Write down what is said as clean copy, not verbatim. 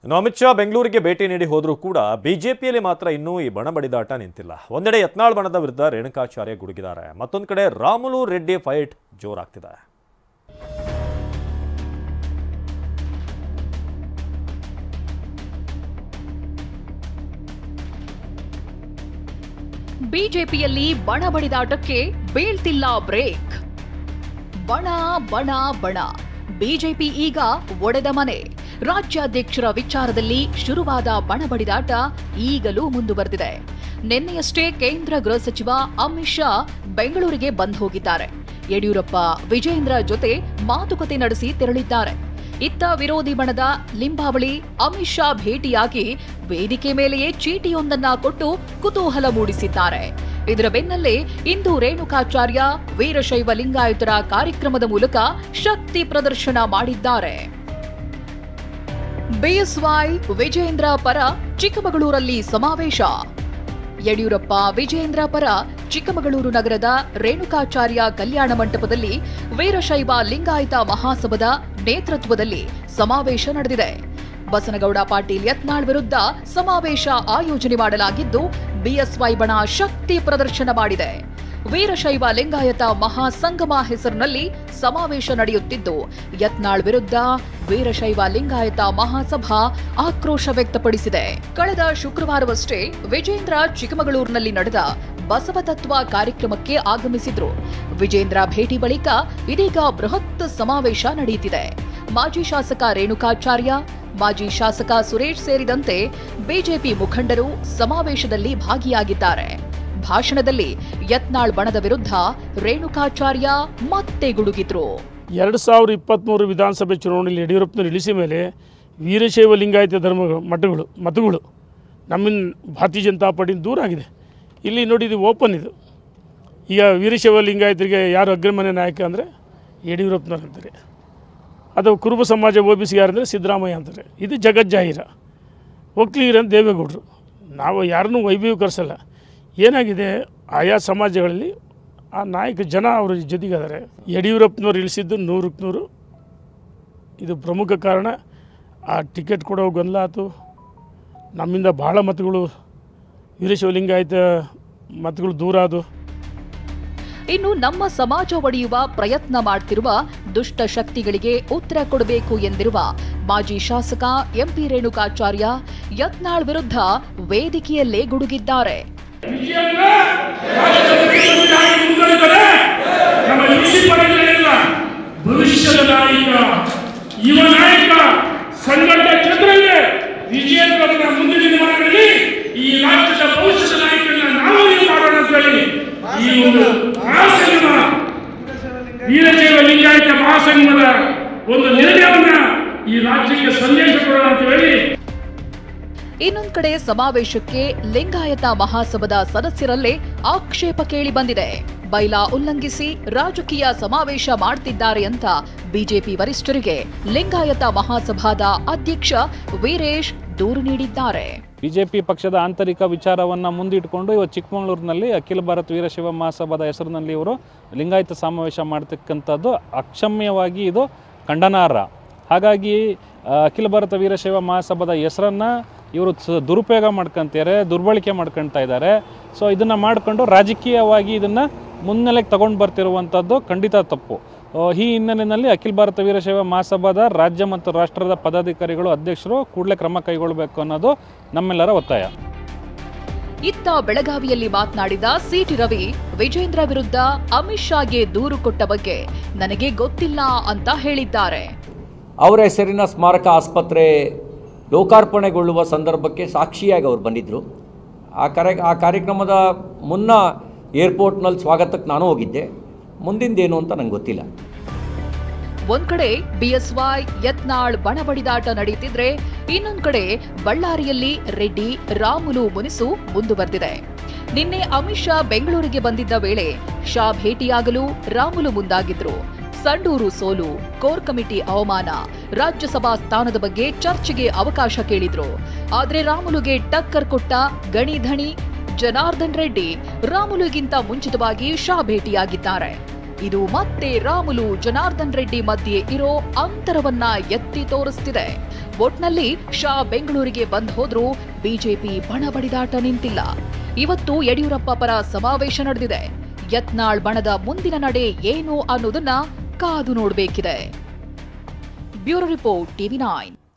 ಅಮಿತ್ ಶಾ ಬೆಂಗಳೂರಿಗೆ ಭೇಟಿ ನೀಡಿ ಹೋದರೂ ಕೂಡ ಬಿಜೆಪಿಯಲ್ಲಿ ಮಾತ್ರ ಇನ್ನೂ ಈ ಬಣ ಬಡಿದಾಟ ನಿಂತಿಲ್ಲ. ಒಂದೆಡೆ ಯತ್ನಾಳ್ ಬಣದ ವಿರುದ್ಧ ರೇಣುಕಾಚಾರ್ಯ ಗುಡುಗಿದ್ದಾರೆ, ಮತ್ತೊಂದು ಕಡೆ ರಾಮುಲು ರೆಡ್ಡಿ ಫೈಟ್ ಜೋರಾಗ್ತಿದೆ. ಬಿಜೆಪಿಯಲ್ಲಿ ಬಣ ಬಡಿದಾಟಕ್ಕೆ ಬೀಳ್ತಿಲ್ಲ ಬ್ರೇಕ್. ಬಣ ಬಣ ಬಣ ಬಿಜೆಪಿ ಈಗ ಒಡೆದ ಮನೆ. ರಾಜ್ಯಾಧ್ಯಕ್ಷರ ವಿಚಾರದಲ್ಲಿ ಶುರುವಾದ ಬಣ ಬಡಿದಾಟ ಈಗಲೂ ಮುಂದುವರೆದಿದೆ. ನಿನ್ನೆಯಷ್ಟೇ ಕೇಂದ್ರ ಗೃಹ ಸಚಿವ ಅಮಿತ್ ಶಾ ಬೆಂಗಳೂರಿಗೆ ಬಂದು ಹೋಗಿದ್ದಾರೆ. ಯಡಿಯೂರಪ್ಪ ವಿಜೇಂದ್ರ ಜೊತೆ ಮಾತುಕತೆ ನಡೆಸಿ ತೆರಳಿದ್ದಾರೆ. ಇತ್ತ ವಿರೋಧಿ ಬಣದ ಲಿಂಬಾವಳಿ ಅಮಿತ್ ಶಾ ಭೇಟಿಯಾಗಿ ವೇದಿಕೆ ಮೇಲೆಯೇ ಚೀಟಿಯೊಂದನ್ನ ಕೊಟ್ಟು ಕುತೂಹಲ ಮೂಡಿಸಿದ್ದಾರೆ. ಇದರ ಬೆನ್ನಲ್ಲೇ ಇಂದು ರೇಣುಕಾಚಾರ್ಯ ವೀರಶೈವ ಲಿಂಗಾಯತರ ಕಾರ್ಯಕ್ರಮದ ಮೂಲಕ ಶಕ್ತಿ ಪ್ರದರ್ಶನ ಮಾಡಿದ್ದಾರೆ. ಬಿಎಸ್ವೈ ವಿಜೇಂದ್ರ ಪರ ಚಿಕ್ಕಮಗಳೂರಲ್ಲಿ ಸಮಾವೇಶ. ಯಡಿಯೂರಪ್ಪ ವಿಜೇಂದ್ರ ಪರ ಚಿಕ್ಕಮಗಳೂರು ನಗರದ ರೇಣುಕಾಚಾರ್ಯ ಕಲ್ಯಾಣ ಮಂಟಪದಲ್ಲಿ ವೀರಶೈವ ಲಿಂಗಾಯತ ಮಹಾಸಭಾದ ನೇತೃತ್ವದಲ್ಲಿ ಸಮಾವೇಶ ನಡೆದಿದೆ. ಬಸನಗೌಡ ಪಾಟೀಲ್ ಯತ್ನಾಳ್ ವಿರುದ್ಧ ಸಮಾವೇಶ ಆಯೋಜನೆ ಮಾಡಲಾಗಿದ್ದು, ಬಿಎಸ್ವೈ ಬಣ ಶಕ್ತಿ ಪ್ರದರ್ಶನ ಮಾಡಿದೆ. ವೀರಶೈವ ಲಿಂಗಾಯತ ಮಹಾಸಂಗಮ ಹೆಸರಿನಲ್ಲಿ ಸಮಾವೇಶ ನಡೆಯುತ್ತಿದ್ದು, ಯತ್ನಾಳ್ ವಿರುದ್ಧ ವೀರಶೈವ ಲಿಂಗಾಯತ ಮಹಾಸಭಾ ಆಕ್ರೋಶ ವ್ಯಕ್ತಪಡಿಸಿದೆ. ಕಳೆದ ಶುಕ್ರವಾರವಷ್ಟೇ ವಿಜೇಂದ್ರ ಚಿಕ್ಕಮಗಳೂರಿನಲ್ಲಿ ನಡೆದ ಬಸವತತ್ವ ಕಾರ್ಯಕ್ರಮಕ್ಕೆ ಆಗಮಿಸಿದ್ರು. ವಿಜೇಂದ್ರ ಭೇಟಿ ಬಳಿಕ ಇದೀಗ ಬೃಹತ್ ಸಮಾವೇಶ ನಡೆಯುತ್ತಿದೆ. ಮಾಜಿ ಶಾಸಕ ರೇಣುಕಾಚಾರ್ಯ, ಮಾಜಿ ಶಾಸಕ ಸುರೇಶ್ ಸೇರಿದಂತೆ ಬಿಜೆಪಿ ಮುಖಂಡರು ಸಮಾವೇಶದಲ್ಲಿ ಭಾಗಿಯಾಗಿದ್ದಾರೆ. ಭಾಷಣದಲ್ಲಿ ಯತ್ನಾಳ್ ಬಣದ ವಿರುದ್ಧ ರೇಣುಕಾಚಾರ್ಯ ಮತ್ತೆ ಗುಡುಗಿದ್ರು. 2023 ವಿಧಾನಸಭೆ ಚುನಾವಣೆಯಲ್ಲಿ ಯಡಿಯೂರಪ್ಪನವರು ಇಳಿಸಿದ ಮೇಲೆ ವೀರಶೈವ ಲಿಂಗಾಯತ ಮತಗಳು ನಮ್ಮಿಂದ ಭಾರತೀಯ ಜನತಾ ಪಾರ್ಟಿಯಿಂದ ದೂರ ಆಗಿದೆ. ಇಲ್ಲಿ ನೋಡಿ, ಇದು ಓಪನ್. ಇದು ಈಗ ವೀರಶೈವ ಲಿಂಗಾಯತರಿಗೆ ಯಾರು ಅಗ್ರಮಾನ್ಯ ನಾಯಕ ಅಂದರೆ ಯಡಿಯೂರಪ್ಪನವ್ರು ಅಂತಾರೆ. ಅದು ಕುರುಬ ಸಮಾಜ OBC ಯಾರಂದರೆ ಸಿದ್ದರಾಮಯ್ಯ ಅಂತಾರೆ. ಇದು ಜಗಜ್ಜಾಹಿರ. ಒಕ್ಕಲಿಗರಂತ ದೇವೇಗೌಡರು. ನಾವು ಯಾರನ್ನೂ ವೈಭವೀಕರಿಸಲ್ಲ. ಏನಾಗಿದೆ, ಆಯಾ ಸಮಾಜಗಳಲ್ಲಿ ಆ ನಾಯಕ ಜನ ಅವ್ರ ಜೊತೆಗಿದ್ದಾರೆ. ಯಡಿಯೂರಪ್ಪನವ್ರು ಇಳಿಸಿದ್ದು 100ಕ್ಕೆ 100. ಇದು ಪ್ರಮುಖ ಕಾರಣ. ಆ ಟಿಕೆಟ್ ಕೊಡೋ ಗೊಂದಲ ಆಯಿತು. ನಮ್ಮಿಂದ ಭಾಳ ಮತಗಳು ವೀರಶೈವ ಲಿಂಗಾಯತ ಮತಗಳು ದೂರ ಆದವು. ಇನ್ನು ನಮ್ಮ ಸಮಾಜ ಒಡೆಯುವ ಪ್ರಯತ್ನ ಮಾಡ್ತಿರುವ ದುಷ್ಟ ಶಕ್ತಿಗಳಿಗೆ ಉತ್ತರ ಕೊಡಬೇಕು ಎಂದಿರುವ ಮಾಜಿ ಶಾಸಕ ಎಂಪಿ ರೇಣುಕಾಚಾರ್ಯ ಯತ್ನಾಳ್ ವಿರುದ್ಧ ವೇದಿಕೆಯಲ್ಲೇ ಗುಡುಗಿದ್ದಾರೆ. ಭವಿಷ್ಯದ ನಾಯಕ, ಯುವ ನಾಯಕ, ಸಂಘಟ ಚತುರಂಗ ವಿಜೇಂದ್ರನ ಮುಂದಿನ ದಿನಗಳಲ್ಲಿ ಈ ರಾಜ್ಯದ ಭವಿಷ್ಯದ ನಾಯಕರನ್ನ ನಾವು ಮಾಡೋಣ ಅಂತ ಹೇಳಿ ಈ ಒಂದು ಮಹಾಸಂಗಮ, ವೀರಶೈವ ಲಿಂಗಾಯತ ಮಹಾಸಂಗಮದ ಒಂದು ನಿರ್ಣಯವನ್ನ ಈ ರಾಜ್ಯಕ್ಕೆ ಸಂದೇಶ ಕೊಡೋಣ ಅಂತ ಹೇಳಿ. ಇನ್ನೊಂದು ಕಡೆ ಸಮಾವೇಶಕ್ಕೆ ಲಿಂಗಾಯತ ಮಹಾಸಭಾದ ಸದಸ್ಯರಲ್ಲೇ ಆಕ್ಷೇಪ ಕೇಳಿ ಬಂದಿದೆ. ಬೈಲಾ ಉಲ್ಲಂಘಿಸಿ ರಾಜಕೀಯ ಸಮಾವೇಶ ಮಾಡ್ತಿದ್ದಾರೆ ಅಂತ ಬಿಜೆಪಿ ವರಿಷ್ಠರಿಗೆ ಲಿಂಗಾಯತ ಮಹಾಸಭಾದ ಅಧ್ಯಕ್ಷ ವೀರೇಶ್ ದೂರು ನೀಡಿದ್ದಾರೆ. ಬಿಜೆಪಿ ಪಕ್ಷದ ಆಂತರಿಕ ವಿಚಾರವನ್ನ ಮುಂದಿಟ್ಟುಕೊಂಡು ಇವತ್ತು ಚಿಕ್ಕಮಗಳೂರಿನಲ್ಲಿ ಅಖಿಲ ಭಾರತ ವೀರಶೈವ ಮಹಾಸಭಾದ ಹೆಸರಿನಲ್ಲಿ ಇವರು ಲಿಂಗಾಯತ ಸಮಾವೇಶ ಮಾಡ್ತಕ್ಕಂಥದ್ದು ಅಕ್ಷಮ್ಯವಾಗಿ ಇದು ಖಂಡನಾರ್ಹ. ಹಾಗಾಗಿ ಅಖಿಲ ಭಾರತ ವೀರಶೈವ ಮಹಾಸಭಾದ ಹೆಸರನ್ನು ಇವರು ದುರುಪಯೋಗ ಮಾಡ್ಕೊತಾರೆ, ದುರ್ಬಳಕೆ ಮಾಡ್ಕೊಳ್ತಾ ಇದ್ದಾರೆ. ಸೊ ಇದನ್ನು ಮಾಡಿಕೊಂಡು ರಾಜಕೀಯವಾಗಿ ಇದನ್ನು ಮುನ್ನೆಲೆಗೆ ತಗೊಂಡು ಬರ್ತಿರುವಂಥದ್ದು ಖಂಡಿತ ತಪ್ಪು. ಈ ಹಿನ್ನೆಲೆಯಲ್ಲಿ ಅಖಿಲ ಭಾರತ ವೀರಶೈವ ಮಹಾಸಭಾದ ರಾಜ್ಯ ಮತ್ತು ರಾಷ್ಟ್ರದ ಪದಾಧಿಕಾರಿಗಳು, ಅಧ್ಯಕ್ಷರು ಕೂಡಲೇ ಕ್ರಮ ಕೈಗೊಳ್ಳಬೇಕು ಅನ್ನೋದು ನಮ್ಮೆಲ್ಲರ ಒತ್ತಾಯ. ಇತ್ತ ಬೆಳಗಾವಿಯಲ್ಲಿ ಮಾತನಾಡಿದ ಸಿಟಿ ರವಿ ವಿಜೇಂದ್ರ ವಿರುದ್ಧ ಅಮಿತ್ ಶಾಗೆ ದೂರು ಕೊಟ್ಟ ಬಗ್ಗೆ ನನಗೆ ಗೊತ್ತಿಲ್ಲ ಅಂತ ಹೇಳಿದ್ದಾರೆ. ಅವರ ಹೆಸರಿನ ಸ್ಮಾರಕ ಆಸ್ಪತ್ರೆ ಲೋಕಾರ್ಪಣೆಗೊಳ್ಳುವ ಸಂದರ್ಭಕ್ಕೆ ಸಾಕ್ಷಿಯಾಗಿ ಅವರು ಬಂದಿದ್ದರು. ಆ ಕಾರ್ಯಕ್ರಮದ ಮುನ್ನ ಏರ್ಪೋರ್ಟ್ನಲ್ಲಿ ಸ್ವಾಗತಕ್ಕೆ ನಾನು ಹೋಗಿದ್ದೆ. ಮುಂದಿಂದೇನು ಅಂತ ನಂಗೆ ಗೊತ್ತಿಲ್ಲ. ಒಂದ್ ಕಡೆ ಬಿಎಸ್ವೈ ಯತ್ನಾಳ್ ಬಣ ಬಡಿದಾಟ ನಡೆಯುತ್ತಿದ್ರೆ, ಇನ್ನೊಂದ್ ಕಡೆ ಬಳ್ಳಾರಿಯಲ್ಲಿ ರೆಡ್ಡಿ ರಾಮುಲು ಮುನಿಸು ಮುಂದುವರೆದಿದೆ. ನಿನ್ನೆ ಅಮಿತ್ ಶಾ ಬೆಂಗಳೂರಿಗೆ ಬಂದಿದ್ದ ವೇಳೆ ಶಾ ಭೇಟಿಯಾಗಲು ರಾಮುಲು ಮುಂದಾಗಿದ್ರು. ಸಂಡೂರು ಸೋಲು, ಕೋರ್ ಕಮಿಟಿ ಅವಮಾನ, ರಾಜ್ಯಸಭಾ ಸ್ಥಾನದ ಬಗ್ಗೆ ಚರ್ಚೆಗೆ ಅವಕಾಶ ಕೇಳಿದ್ರು. ಆದ್ರೆ ರಾಮುಲುಗೆ ಟಕ್ಕರ್ ಕೊಟ್ಟ ಗಣಿ ಧಣಿ ಜನಾರ್ದನ್ ರೆಡ್ಡಿ ರಾಮುಲುಗಿಂತ ಮುಂಚಿತವಾಗಿ ಶಾ ಭೇಟಿಯಾಗಿದ್ದಾರೆ. ಇದು ಮತ್ತೆ ರಾಮುಲು ಜನಾರ್ದನ್ ರೆಡ್ಡಿ ಮಧ್ಯೆ ಇರೋ ಅಂತರವನ್ನ ಎತ್ತಿ ತೋರಿಸ್ತಿದೆ. ಒಟ್ನಲ್ಲಿ ಶಾ ಬೆಂಗಳೂರಿಗೆ ಬಂದ್ ಹೋದ್ರೂ ಬಿಜೆಪಿ ಬಣ ಬಡಿದಾಟ ನಿಂತಿಲ್ಲ. ಇವತ್ತು ಯಡಿಯೂರಪ್ಪ ಪರ ಸಮಾವೇಶ ನಡೆದಿದೆ. ಯತ್ನಾಳ್ ಬಣದ ಮುಂದಿನ ನಡೆ ಏನು ಅನ್ನೋದನ್ನ ಕಾದು ನೋಡಬೇಕಿದೆ. Bureau report, TV9.